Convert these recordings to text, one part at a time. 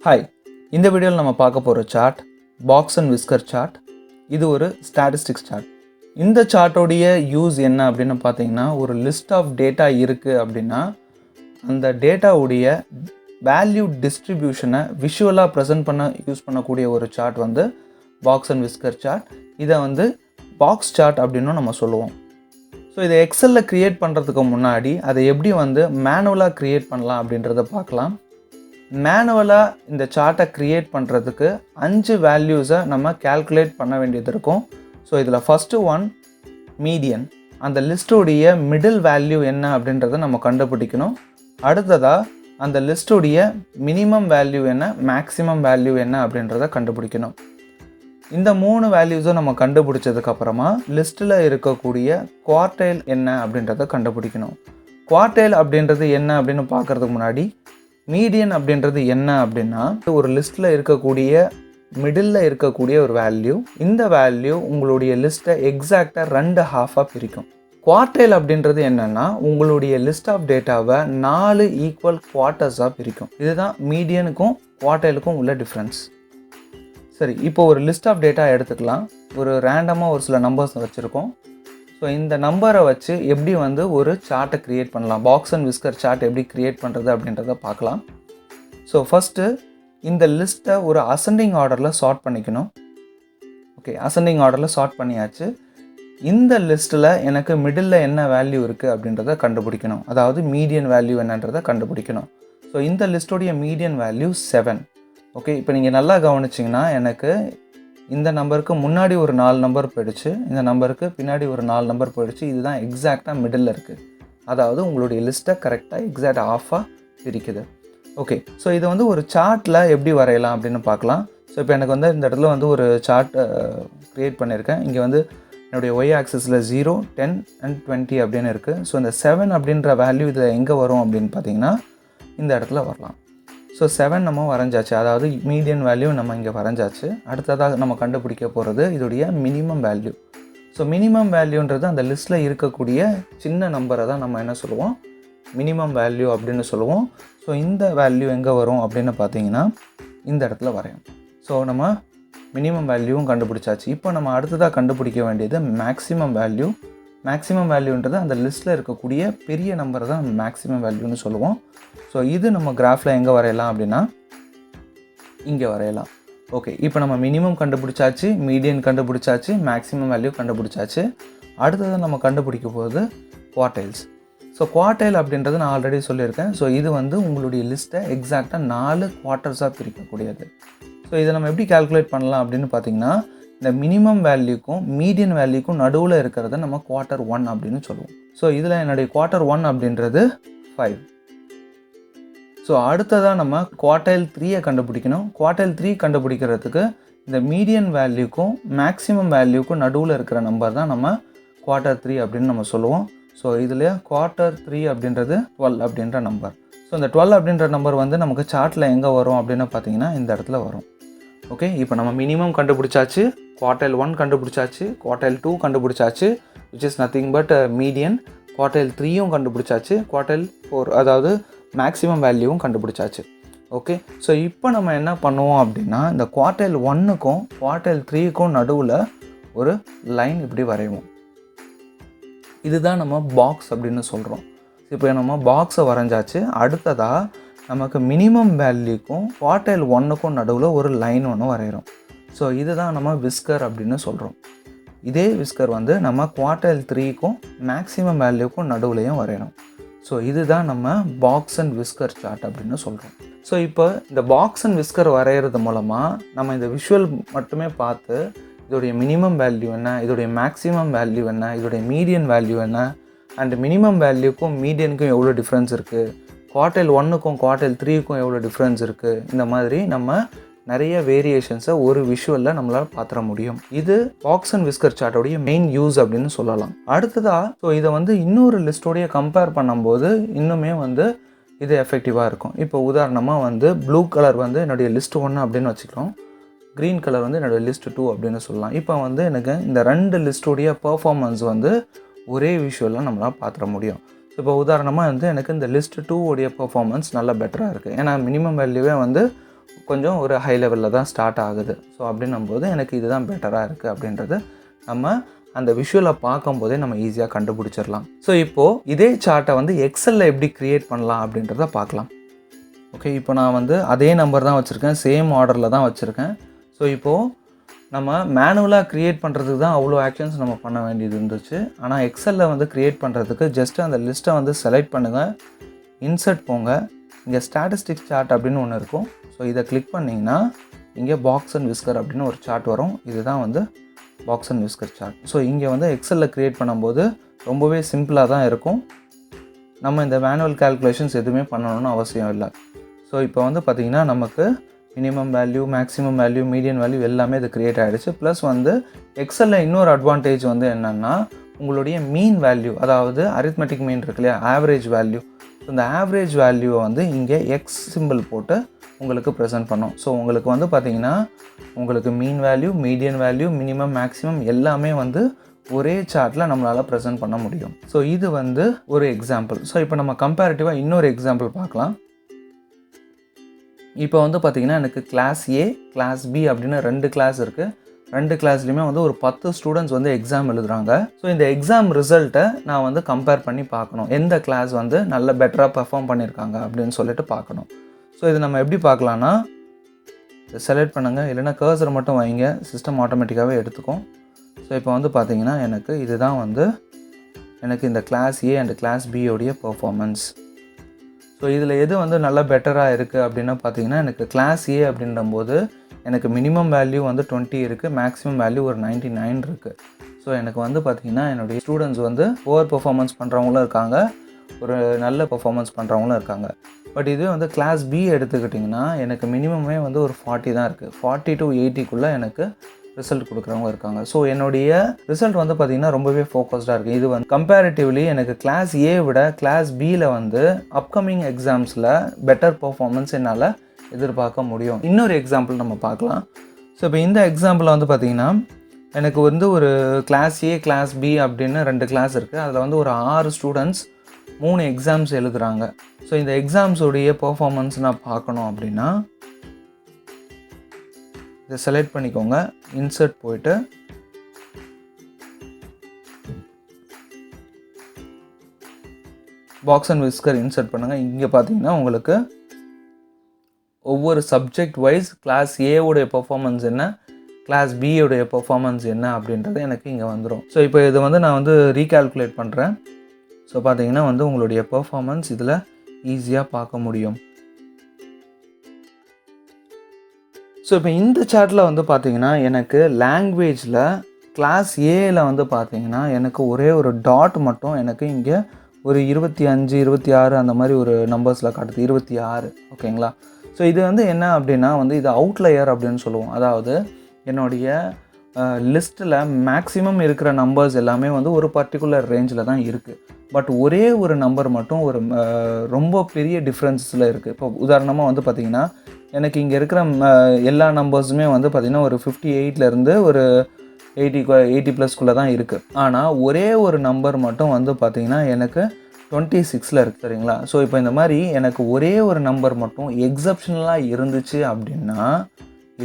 Hi, இந்த வீடியோவில் நம்ம பார்க்க போகிற chart box and whisker chart. இது ஒரு ஸ்டாட்டிஸ்டிக்ஸ் சார்ட். இந்த சார்ட்டோடைய யூஸ் என்ன அப்படின்னு பார்த்தீங்கன்னா, ஒரு லிஸ்ட் ஆஃப் டேட்டா இருக்குது அப்படின்னா அந்த டேட்டாவுடைய வேல்யூ டிஸ்ட்ரிபியூஷனை விஷுவலாக ப்ரெசென்ட் பண்ண யூஸ் பண்ணக்கூடிய ஒரு சார்ட் வந்து பாக்ஸ் அண்ட் விஸ்கர் சார்ட். இதை வந்து பாக்ஸ் சார்ட் அப்படின்னும் நம்ம சொல்லுவோம். ஸோ இதை எக்ஸலில் க்ரியேட் பண்ணுறதுக்கு முன்னாடி அதை எப்படி வந்து மேனுவலாக க்ரியேட் பண்ணலாம் அப்படின்றத பார்க்கலாம். மேனுவலாக இந்த சார்ட்டை க்ரியேட் பண்ணுறதுக்கு 5 வேல்யூஸை நம்ம கேல்குலேட் பண்ண வேண்டியது இருக்கும். ஸோ இதில் ஃபஸ்ட்டு ஒன் மீடியன், அந்த லிஸ்ட்டோடைய மிடில் வேல்யூ என்ன அப்படின்றத நம்ம கண்டுபிடிக்கணும். அடுத்ததாக அந்த லிஸ்ட்டுடைய மினிமம் வேல்யூ என்ன, மேக்ஸிமம் வேல்யூ என்ன அப்படின்றத கண்டுபிடிக்கணும். இந்த 3 வேல்யூஸும் நம்ம கண்டுபிடிச்சதுக்கப்புறமா லிஸ்ட்டில் இருக்கக்கூடிய குவார்டைல் என்ன அப்படின்றத கண்டுபிடிக்கணும். குவார்டைல் அப்படின்றது என்ன அப்படின்னு பார்க்குறதுக்கு முன்னாடி மீடியன் அப்படின்றது என்ன அப்படின்னா, ஒரு லிஸ்ட்டில் இருக்கக்கூடிய மிடில் இருக்கக்கூடிய ஒரு வேல்யூ. இந்த வேல்யூ உங்களுடைய லிஸ்ட்டை எக்ஸாக்டாக 2 ஹாஃபாக பிரிக்கும். குவார்டைல் அப்படின்றது என்னென்னா, உங்களுடைய லிஸ்ட் ஆஃப் டேட்டாவை 4 ஈக்குவல் குவார்ட்டர்ஸாக பிரிக்கும். இதுதான் மீடியனுக்கும் குவார்டைலுக்கும் உள்ள டிஃப்ரென்ஸ். சரி, இப்போ ஒரு லிஸ்ட் ஆஃப் டேட்டா எடுத்துக்கலாம். ஒரு ரேண்டமாக ஒரு சில நம்பர்ஸ் வச்சுருக்கோம். ஸோ இந்த நம்பரை வச்சு எப்படி வந்து ஒரு சார்ட்டை க்ரியேட் பண்ணலாம், பாக்ஸ் அண்ட் விஸ்கர் சார்ட் எப்படி க்ரியேட் பண்ணுறது அப்படின்றத பார்க்கலாம். ஸோ ஃபஸ்ட்டு இந்த லிஸ்ட்டை ஒரு அசெண்டிங் ஆர்டரில் சார்ட் பண்ணிக்கணும். ஓகே, அசெண்டிங் ஆர்டரில் சார்ட் பண்ணியாச்சு. இந்த லிஸ்ட்டில் எனக்கு மிடில் என்ன வேல்யூ இருக்குது அப்படின்றத கண்டுபிடிக்கணும். அதாவது மீடியன் வேல்யூ என்னன்றதை கண்டுபிடிக்கணும். ஸோ இந்த லிஸ்ட்டோடைய மீடியன் வேல்யூ 7. ஓகே, இப்போ நீங்கள் நல்லா கவனிச்சிங்கன்னா எனக்கு இந்த நம்பருக்கு முன்னாடி ஒரு 4 நம்பர் போயிடுச்சு, இந்த நம்பருக்கு பின்னாடி ஒரு 4 நம்பர் போயிடுச்சு. இதுதான் எக்ஸாக்டாக மிடில் இருக்குது. அதாவது உங்களுடைய லிஸ்ட்டை கரெக்டாக எக்ஸாக்ட் ஆஃபாக பிரிக்குது. ஓகே, ஸோ இதை வந்து ஒரு சார்ட்டில் எப்படி வரையலாம் அப்படின்னு பார்க்கலாம். ஸோ இப்போ எனக்கு வந்து இந்த இடத்துல வந்து ஒரு சார்ட் க்ரியேட் பண்ணியிருக்கேன். இங்கே வந்து என்னுடைய ஒய் ஆக்சிஸில் 0, 10 and 20 அப்படின்னு இருக்குது. ஸோ இந்த 7 அப்படின்ற வேல்யூ இதில் எங்கே வரும் அப்படின்னு பார்த்தீங்கன்னா இந்த இடத்துல வரலாம். ஸோ 7 நம்ம வரைஞ்சாச்சு, அதாவது மீடியன் வேல்யூ நம்ம இங்கே வரைஞ்சாச்சு. அடுத்ததாக நம்ம கண்டுபிடிக்க போகிறது இதோடைய மினிமம் வேல்யூ. ஸோ மினிமம் வேல்யூன்றது அந்த லிஸ்ட்டில் இருக்கக்கூடிய சின்ன நம்பரை தான் நம்ம என்ன சொல்லுவோம், மினிமம் வேல்யூ அப்படின்னு சொல்லுவோம். ஸோ இந்த வேல்யூ எங்கே வரும் அப்படின்னு பார்த்தீங்கன்னா இந்த இடத்துல வரையும். ஸோ நம்ம மினிமம் வேல்யூவும் கண்டுபிடிச்சாச்சு. இப்போ நம்ம அடுத்ததாக கண்டுபிடிக்க வேண்டியது மேக்ஸிமம் வேல்யூ. மேக்ஸிமம் வேல்யூன்றது அந்த லிஸ்ட்டில் இருக்கக்கூடிய பெரிய நம்பரை தான் மேக்ஸிமம் வேல்யூன்னு சொல்லுவோம். ஸோ இது நம்ம கிராஃபில் எங்கே வரையலாம் அப்படின்னா இங்கே வரையலாம். ஓகே, இப்போ நம்ம மினிமம் கண்டுபிடிச்சாச்சு, மீடியன் கண்டுபிடிச்சாச்சு, மேக்ஸிமம் வேல்யூ கண்டுபிடிச்சாச்சு. அடுத்தது நம்ம கண்டுபிடிக்க போகிறது குவார்டைல்ஸ். ஸோ குவார்டைல் அப்படின்றது நான் ஆல்ரெடி சொல்லியிருக்கேன். ஸோ இது வந்து உங்களுடைய லிஸ்ட்டை எக்ஸாக்டாக 4 குவார்ட்டர்ஸாக பிரிக்கக்கூடியது. ஸோ இதை நம்ம எப்படி கால்குலேட் பண்ணலாம் அப்படின்னு பார்த்தீங்கன்னா, இந்த மினிமம் வேல்யூக்கும் மீடியன் வேல்யூக்கும் நடுவில் இருக்கிறத நம்ம குவார்ட்டர் 1 அப்படின்னு சொல்லுவோம். ஸோ இதில் என்னுடைய குவார்ட்டர் 1 அப்படின்றது 5. ஸோ அடுத்ததாக நம்ம குவார்டைல் 3 கண்டுபிடிக்கணும். குவார்டைல் 3 கண்டுபிடிக்கிறதுக்கு இந்த மீடியன் வேல்யூக்கும் மேக்ஸிமம் வேல்யூக்கும் நடுவில் இருக்கிற நம்பர் தான் நம்ம குவார்ட்டர் 3 அப்படின்னு நம்ம சொல்லுவோம். ஸோ இதில் குவார்ட்டர் 3 அப்படின்றது 12 அப்படின்ற நம்பர். ஸோ இந்த 12 அப்படின்ற நம்பர் வந்து நமக்கு சார்ட்டில் எங்கே வரும் அப்படின்னு பார்த்தீங்கன்னா இந்த இடத்துல வரும். ஓகே, இப்போ நம்ம மினிமம் கண்டுபிடிச்சாச்சு, குவார்டைல் 1 கண்டுபிடிச்சாச்சு, குவார்டைல் 2 கண்டுபிடிச்சாச்சு, which is nothing but median. Quartile 3யும் கண்டுபிடிச்சாச்சு, குவார்டைல் 4 அதாவது மேக்ஸிமம் வேல்யூவும் கண்டுபிடிச்சாச்சு. ஓகே, ஸோ இப்போ நம்ம என்ன பண்ணுவோம் அப்படின்னா இந்த குவார்டைல் 1க்கும் குவார்டைல் 3க்கும் நடுவில் ஒரு லைன் இப்படி வரைவோம். இதுதான் நம்ம பாக்ஸ் அப்படின்னு சொல்கிறோம். இப்போ நம்ம பாக்ஸை வரைஞ்சாச்சு. அடுத்ததாக நமக்கு மினிமம் வேல்யூக்கும் குவார்டைல் 1க்கும் நடுவில் ஒரு லைன் ஒன்று வரைகிறோம். ஸோ இதுதான் நம்ம விஸ்கர் அப்படின்னு சொல்கிறோம். இதே விஸ்கர் வந்து நம்ம குவார்டைல் 3க்கும் மேக்ஸிமம் வேல்யூக்கும் நடுவுலையும் வரையணும். ஸோ இதுதான் நம்ம பாக்ஸ் அண்ட் விஸ்கர் சார்ட் அப்படின்னு சொல்கிறோம். ஸோ இப்போ இந்த பாக்ஸ் அண்ட் விஸ்கர் வரைகிறது மூலமாக நம்ம இந்த விஷுவல் மட்டுமே பார்த்து இதோடைய மினிமம் வேல்யூ என்ன, இதோடைய மேக்ஸிமம் வேல்யூ என்ன, இதோடைய மீடியன் வேல்யூ என்ன, அண்ட் மினிமம் வேல்யூக்கும் மீடியனுக்கும் எவ்வளோ டிஃப்ரென்ஸ் இருக்குது, குவார்டைல் 1க்கும் குவார்டைல் 3க்கும் எவ்வளோ டிஃப்ரென்ஸ் இருக்குது, இந்த மாதிரி நம்ம நிறைய வேரியேஷன்ஸை ஒரு விஷுவலில் நம்மளால் பார்த்துட முடியும். இது பாக்ஸ் அண்ட் விஸ்கர் சார்ட்டோடைய மெயின் யூஸ் அப்படின்னு சொல்லலாம். அடுத்ததாக ஸோ இதை வந்து இன்னொரு லிஸ்ட்டோடைய கம்பேர் பண்ணும்போது இன்னுமே வந்து இது எஃபெக்டிவாக இருக்கும். இப்போ உதாரணமாக வந்து ப்ளூ கலர் வந்து என்னுடைய லிஸ்ட் 1 அப்படின்னு வச்சுக்கிறோம், க்ரீன் கலர் வந்து என்னுடைய லிஸ்ட் 2 அப்படின்னு சொல்லலாம். இப்போ வந்து எனக்கு இந்த 2 லிஸ்ட்டோடைய பர்ஃபார்மன்ஸ் வந்து ஒரே விஷுவலில் நம்மளால் பார்த்துட முடியும். இப்போ உதாரணமாக வந்து எனக்கு இந்த லிஸ்ட் 2 உடைய பர்ஃபார்மன்ஸ் நல்லா பெட்டராக இருக்குது. ஏன்னா மினிமம் வேல்யூவே வந்து கொஞ்சம் ஒரு ஹை லெவலில் தான் ஸ்டார்ட் ஆகுது. ஸோ அப்படின்னும்போது எனக்கு இதுதான் பெட்டராக இருக்குது அப்படின்றது நம்ம அந்த விஷுவலை பார்க்கும்போதே நம்ம ஈஸியாக கண்டுபிடிச்சிடலாம். ஸோ இப்போது இதே சார்ட்டை வந்து எக்ஸலில் எப்படி க்ரியேட் பண்ணலாம் அப்படின்றத பார்க்கலாம். ஓகே, இப்போ நான் வந்து அதே நம்பர் தான் வச்சுருக்கேன், சேம் ஆர்டரில் தான் வச்சுருக்கேன். ஸோ இப்போது நம்ம மேனுவலாக க்ரியேட் பண்ணுறதுக்கு தான் அவ்வளோ ஆக்ஷன்ஸ் நம்ம பண்ண வேண்டியது இருந்துச்சு. ஆனால் எக்ஸலில் வந்து க்ரியேட் பண்ணுறதுக்கு ஜஸ்ட்டு அந்த லிஸ்ட்டை வந்து செலக்ட் பண்ணுங்கள், இன்சர்ட் போங்க, இங்கே ஸ்டாட்டிஸ்டிக்ஸ் சார்ட் அப்படின்னு ஒன்று இருக்கும். ஸோ இதை கிளிக் பண்ணிங்கன்னா இங்கே பாக்ஸ் அண்ட் விஸ்கர் அப்படின்னு ஒரு சார்ட் வரும். இதுதான் வந்து box and whisker chart. So இங்கே வந்து எக்ஸலில் க்ரியேட் பண்ணும்போது ரொம்பவே சிம்பிளாக தான் இருக்கும். நம்ம இந்த மேனுவல் கால்குலேஷன்ஸ் எதுவுமே பண்ணணும்னு அவசியம் இல்லை. ஸோ இப்போ வந்து பார்த்திங்கன்னா நமக்கு minimum value, maximum value, median value எல்லாமே இது க்ரியேட் ஆகிடுச்சு. ப்ளஸ் வந்து எக்ஸலில் இன்னொரு அட்வான்டேஜ் வந்து என்னென்னா உங்களுடைய மீன் வேல்யூ, அதாவது அரித்மெட்டிக் மீன் இருக்கு இல்லையா, ஆவரேஜ் வேல்யூ. ஸோ இந்த ஆவரேஜ் வேல்யூவை வந்து இங்கே எக்ஸ் சிம்பிள் போட்டு உங்களுக்கு ப்ரெசென்ட் பண்ணோம். ஸோ உங்களுக்கு வந்து பார்த்திங்கன்னா உங்களுக்கு mean value, median value, minimum, maximum எல்லாமே வந்து ஒரே சார்ட்டில் நம்மளால் ப்ரெசென்ட் பண்ண முடியும். ஸோ இது வந்து ஒரு எக்ஸாம்பிள். ஸோ இப்போ நம்ம கம்பேரிட்டிவாக இன்னொரு எக்ஸாம்பிள் பார்க்கலாம். இப்போ வந்து பார்த்திங்கன்னா எனக்கு கிளாஸ் ஏ, கிளாஸ் பி அப்படின்னு 2 கிளாஸ் இருக்குது. 2 கிளாஸ்லையுமே வந்து ஒரு 10 ஸ்டூடெண்ட்ஸ் வந்து எக்ஸாம் எழுதுகிறாங்க. ஸோ இந்த எக்ஸாம் ரிசல்ட்டை நான் வந்து கம்பேர் பண்ணி பார்க்கணும், எந்த கிளாஸ் வந்து நல்ல பெட்டராக பெர்ஃபார்ம் பண்ணியிருக்காங்க அப்படின்னு சொல்லிட்டு பார்க்கணும். ஸோ இது நம்ம எப்படி பார்க்கலான்னா, செலக்ட் பண்ணுங்கள், இல்லைனா கர்சரை மட்டும் வைங்க, சிஸ்டம் ஆட்டோமேட்டிக்காகவே எடுத்துக்கும். ஸோ இப்போ வந்து பார்த்திங்கன்னா எனக்கு இதுதான் வந்து எனக்கு இந்த கிளாஸ் ஏ அண்ட் கிளாஸ் பியோடைய பெர்ஃபார்மன்ஸ். ஸோ இதில் எது வந்து நல்லா பெட்டராக இருக்குது அப்படின்னா பார்த்திங்கன்னா எனக்கு கிளாஸ் ஏ அப்படின்றம்போது எனக்கு மினிமம் வேல்யூ வந்து 20 இருக்குது, மேக்ஸிமம் வேல்யூ ஒரு 99 இருக்குது. ஸோ எனக்கு வந்து பார்த்திங்கன்னா என்னுடைய ஸ்டூடெண்ட்ஸ் வந்து ஓவர் பெர்ஃபார்மன்ஸ் பண்ணுறவங்களும் இருக்காங்க, ஒரு நல்ல பெர்ஃபார்மன்ஸ் பண்ணுறவங்களும் இருக்காங்க. பட் இதுவே வந்து கிளாஸ் பி எடுத்துக்கிட்டிங்கன்னா எனக்கு மினிமமே வந்து ஒரு 40 தான் இருக்குது. 40 to 80க்குள்ளே எனக்கு ரிசல்ட் கொடுக்குறவங்க இருக்காங்க. ஸோ என்னுடைய ரிசல்ட் வந்து பார்த்திங்கன்னா ரொம்பவே ஃபோக்கஸ்டாக இருக்குது. இது வந்து கம்பேரிட்டிவ்லி எனக்கு கிளாஸ் ஏ விட கிளாஸ் பியில் வந்து அப்கமிங் எக்ஸாம்ஸில் பெட்டர் பர்ஃபார்மன்ஸ் என்னால் எதிர்பார்க்க முடியும். இன்னொரு எக்ஸாம்பிள் நம்ம பார்க்கலாம். ஸோ இப்போ இந்த எக்ஸாம்பிளில் வந்து பார்த்திங்கன்னா எனக்கு வந்து ஒரு கிளாஸ் ஏ, கிளாஸ் பி அப்படின்னு 2 கிளாஸ் இருக்குது. அதில் வந்து ஒரு 6 ஸ்டூடெண்ட்ஸ் 3 எக்ஸாம்ஸ் எழுதுகிறாங்க. ஸோ இந்த எக்ஸாம்ஸோடைய பர்ஃபார்மன்ஸ் நான் பார்க்கணும் அப்படின்னா இதை செலக்ட் பண்ணிக்கோங்க, இன்சர்ட் போயிட்டு பாக்ஸ் அண்ட் விஸ்கர் இன்சர்ட் பண்ணுங்கள். இங்கே பார்த்தீங்கன்னா உங்களுக்கு ஒவ்வொரு சப்ஜெக்ட் வைஸ் கிளாஸ் ஏவுடைய பெர்ஃபார்மன்ஸ் என்ன, கிளாஸ் பியோடைய பெர்ஃபார்மன்ஸ் என்ன அப்படின்றது எனக்கு இங்கே வந்துடும். ஸோ இப்போ இதை வந்து நான் வந்து ரீகால்குலேட் பண்ணுறேன். ஸோ பார்த்தீங்கன்னா வந்து உங்களுடைய பெர்ஃபார்மன்ஸ் இதில் ஈஸியாக பார்க்க முடியும். ஸோ இப்போ இந்த சார்ட்டில் வந்து பார்த்திங்கன்னா எனக்கு லாங்குவேஜில் கிளாஸ் ஏயில் வந்து பார்த்திங்கன்னா எனக்கு ஒரே ஒரு டாட் மட்டும் எனக்கு இங்கே ஒரு 25, 26 அந்த மாதிரி ஒரு நம்பர்ஸில் காட்டுது, 26. ஓகேங்களா? ஸோ இது வந்து என்ன அப்படின்னா வந்து இது அவுட்லயர் அப்படின்னு சொல்லுவோம். அதாவது என்னுடைய லிஸ்ட்டில் மேக்ஸிமம் இருக்கிற நம்பர்ஸ் எல்லாமே வந்து ஒரு பர்டிகுலர் ரேஞ்சில் தான் இருக்குது. பட் ஒரே ஒரு நம்பர் மட்டும் ஒரு ரொம்ப பெரிய டிஃப்ரென்ஸில் இருக்குது. இப்போ உதாரணமாக வந்து பார்த்திங்கன்னா எனக்கு இங்கே இருக்கிற எல்லா நம்பர்ஸுமே வந்து பார்த்திங்கன்னா ஒரு 58லேருந்து ஒரு 80+ தான் இருக்குது. ஆனால் ஒரே ஒரு நம்பர் மட்டும் வந்து பார்த்திங்கன்னா எனக்கு 26ல் இருக்குது. சரிங்களா? ஸோ இப்போ இந்த மாதிரி எனக்கு ஒரே ஒரு நம்பர் மட்டும் எக்ஸப்ஷனலாக இருந்துச்சு அப்படின்னா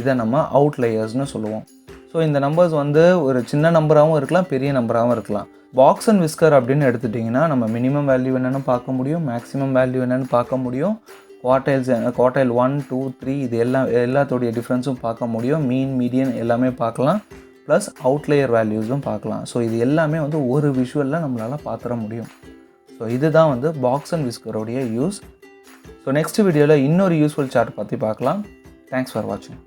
இதை நம்ம அவுட்லயர்ஸ்னு சொல்லுவோம். ஸோ இந்த நம்பர்ஸ் வந்து ஒரு சின்ன நம்பராகவும் இருக்கலாம், பெரிய நம்பராகவும் இருக்கலாம். பாக்ஸ் அண்ட் விஸ்கர் அப்படின்னு எடுத்துட்டிங்கன்னா நம்ம மினிமம் வேல்யூ என்னென்னு பார்க்க முடியும், மேக்ஸிமம் வேல்யூ என்னென்னு பார்க்க முடியும், குவார்டைல் 1, 2, 3 இது எல்லாத்தோடைய டிஃப்ரென்ஸும் பார்க்க முடியும், மீன், மீடியன் எல்லாமே பார்க்கலாம், ப்ளஸ் அவுட்லேயர் வேல்யூஸும் பார்க்கலாம். ஸோ இது எல்லாமே வந்து ஒரு விஷுவலில் நம்மளால் பார்த்துட முடியும். ஸோ இதுதான் வந்து பாக்ஸ் அண்ட் விஸ்கரோடைய யூஸ். ஸோ நெக்ஸ்ட் வீடியோவில் இன்னொரு யூஸ்ஃபுல் சார்ட் பற்றி பார்க்கலாம். தேங்க்ஸ் ஃபார் வாட்சிங்.